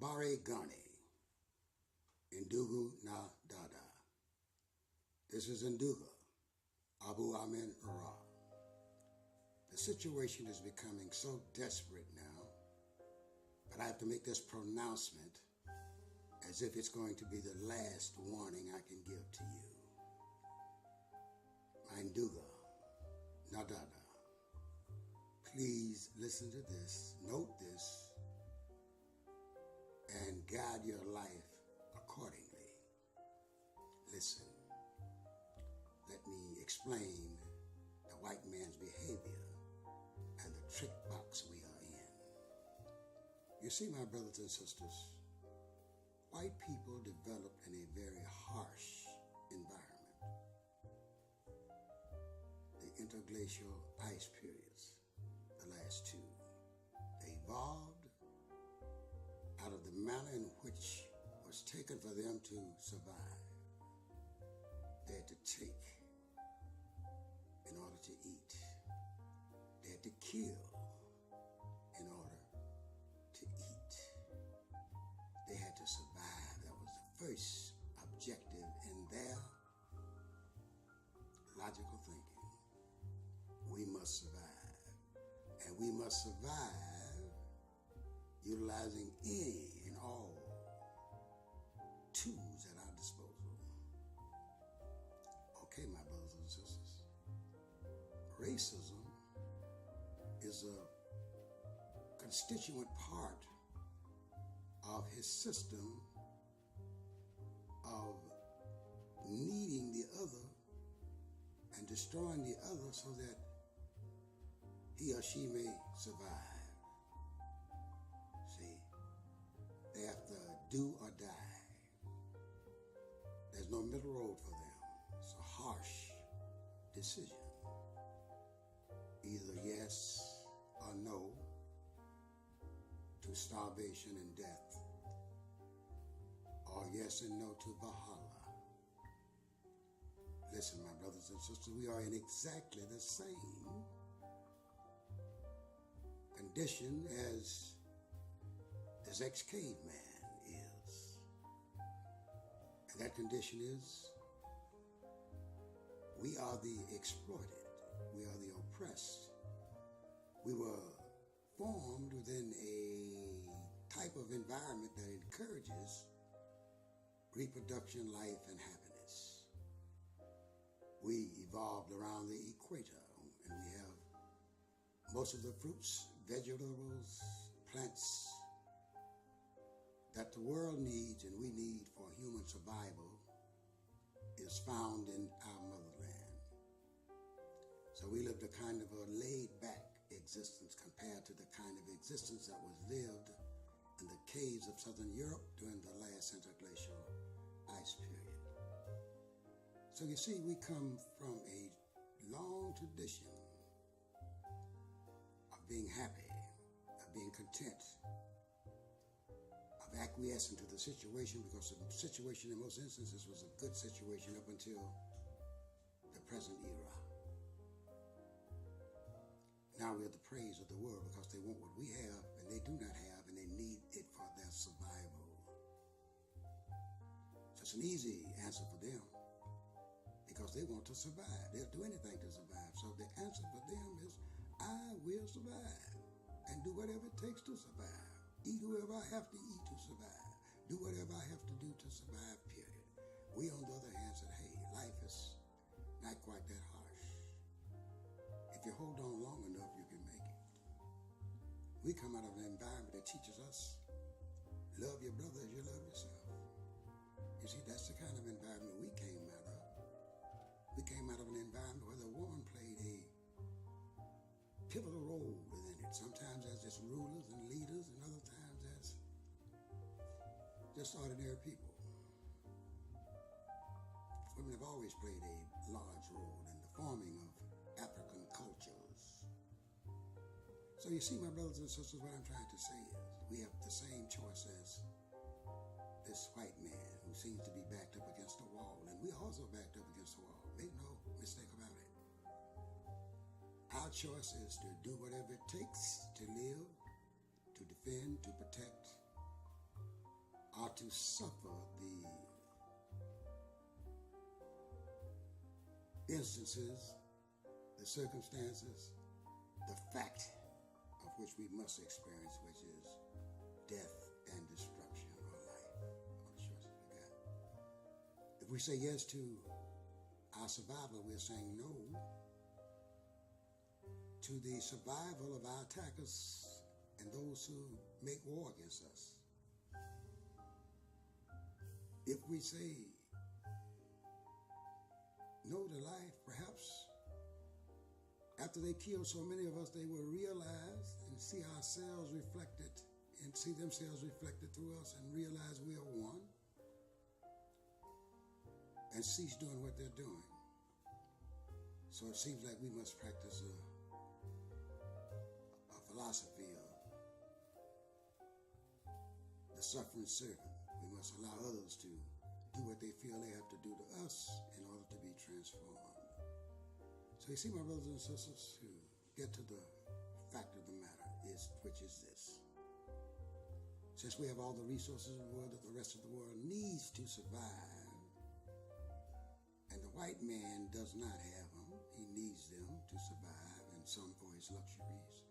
Habari Gani, Ndugu na Dada. This is Ndugu, Abu Amin Ura. The situation is becoming so desperate now, but I have to make this pronouncement as if it's going to be the last warning I can give to you. My Ndugu na Dada, please listen to this, note this, and guide your life accordingly. Listen, let me explain the white man's behavior and the trick box we are in. You see, my brothers and sisters, white people developed in a very harsh environment. The interglacial ice periods, the last two, they evolved out of the manner in which was taken for them to survive. They had to take in order to eat. They had to kill in order to eat. They had to survive. That was the first objective in their logical thinking. We must survive. And we must survive utilizing any and all tools at our disposal. Okay, my brothers and sisters, racism is a constituent part of his system of needing the other and destroying the other so that he or she may survive. See, they have to do or die. There's no middle road for them. It's a harsh decision. Either yes or no to starvation and death, or yes and no to Valhalla. Listen, my brothers and sisters, we are in exactly the same condition as this ex-caveman is. And that condition is, we are the exploited. We are the oppressed. We were formed within a type of environment that encourages reproduction, life, and happiness. We evolved around the equator, and we have most of the fruits, vegetables, plants that the world needs and we need for human survival is found in our motherland. So we lived a kind of a laid-back existence compared to the kind of existence that was lived in the caves of southern Europe during the last interglacial ice period. So you see, we come from a long tradition of being happy, of being content, of acquiescing to the situation, because the situation in most instances was a good situation up until the present era. Now we are the praise of the world because they want what we have and they do not have, and they need it for their survival. So it's an easy answer for them because they want to survive. They'll do anything to survive. So the answer for them is, I will survive and do whatever it takes to survive. Eat whoever I have to eat to survive. Do whatever I have to do to survive, period. We, on the other hand, said, hey, life is not quite that harsh. If you hold on long enough, you can make it. We come out of an environment that teaches us, love your brother as you love yourself. You see, that's the kind of environment we came out of. We came out of an environment where the woman played a pivotal role within it, sometimes as just rulers and leaders, and other times as just ordinary people. Women have always played a large role in the forming of African cultures. So you see, my brothers and sisters, what I'm trying to say is, we have the same choice as this white man who seems to be backed up against the wall, and we're also backed up against the wall. Make no mistake about it. Our choice is to do whatever it takes to live, to defend, to protect, are to suffer the instances, the circumstances, the fact of which we must experience, which is death and destruction of our life, all the choices we got. If we say yes to our survival, we're saying no to the survival of our attackers and those who make war against us. If we say no to life, perhaps after they kill so many of us, they will realize and see ourselves reflected and see themselves reflected through us and realize we are one and cease doing what they're doing. So it seems like we must practice a philosophy of the suffering servant. We must allow others to do what they feel they have to do to us in order to be transformed. So you see, my brothers and sisters, to get to the fact of the matter, which is this. Since we have all the resources in the world that the rest of the world needs to survive, and the white man does not have them, he needs them to survive, and some for his luxuries.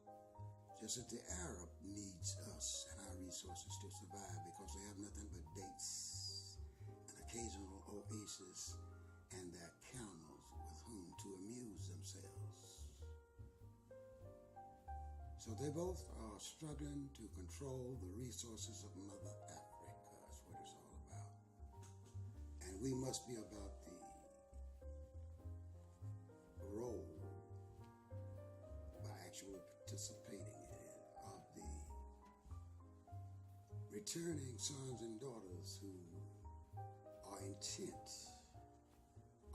Just as the Arab needs us and our resources to survive because they have nothing but dates, an occasional oasis, and their camels with whom to amuse themselves. So they both are struggling to control the resources of Mother Africa. That's what it's all about. And we must be about the role, by actually participating in it, of the returning sons and daughters who are intent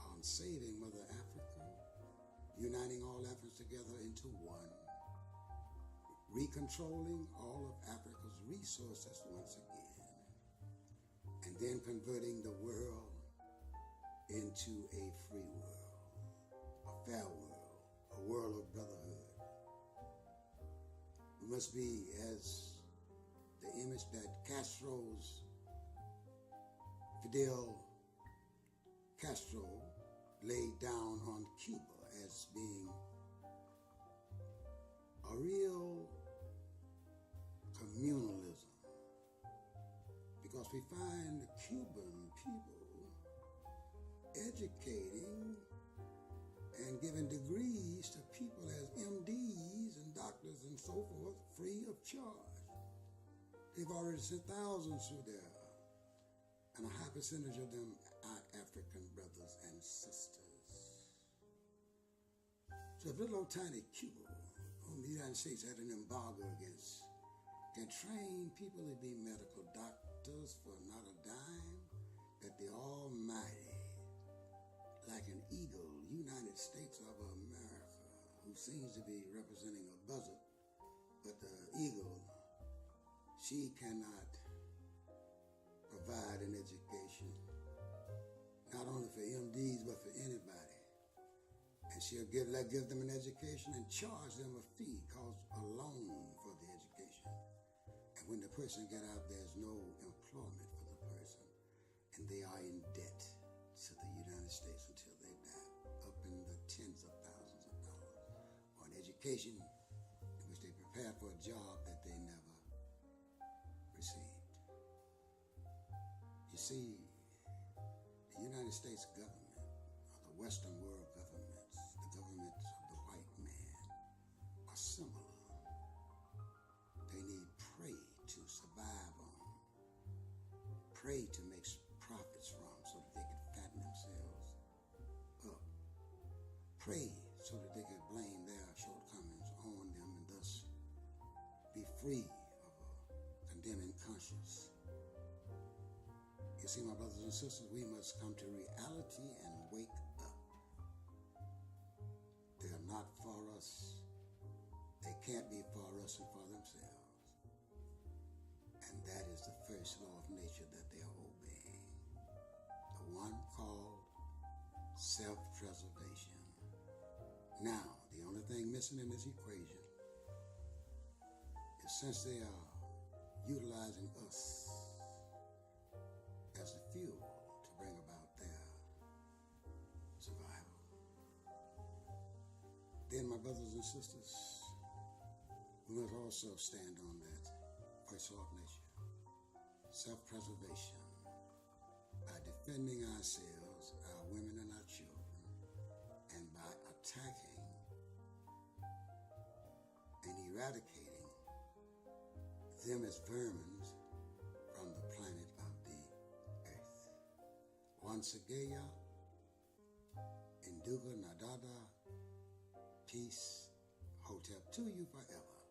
on saving Mother Africa, uniting all efforts together into one, recontrolling all of Africa's resources once again, and then converting the world into a free world, a fair world, a world of brotherhood. We must be as the image that Fidel Castro laid down on Cuba as being a real communalism. Because we find the Cuban people educating and giving degrees to people as MDs and doctors and so forth, free of charge. They've already sent thousands through there, and a high percentage of them are African brothers and sisters. So if little old tiny Cuba, whom the United States had an embargo against, can train people to be medical doctors for not a dime, that the Almighty, like an eagle, United States of America, who seems to be representing a buzzard, but the eagle, she cannot provide an education, not only for MDs, but for anybody. And she'll give them an education and charge them a fee, called a loan for the education. And when the person get out, there's no employment for the person, and they are in debt to the United States until they die, up in the tens of thousands of dollars for an education in which they prepare for a job that they never received. You see, the United States government, or the Western world governments, the governments of the white man, are similar. They need prey to survive on, prey to make profits from, so that they can fatten themselves up, prey so that they can blame their shortcomings on them and thus be free of a condemning conscience. You see, my brothers and sisters, we must come to reality and wake up. They are not for us. They can't be for us and for themselves. And that is the first law of nature that they are obeying. The one called self-preservation. Now, the only thing missing in this equation is, since they are utilizing us fuel to bring about their survival. Then, my brothers and sisters, we must also stand on that first law of nature, self-preservation, by defending ourselves, our women and our children, and by attacking and eradicating them as vermin from the planet of the earth. Wansageya, Induga Nadada, peace, Hotep to you forever.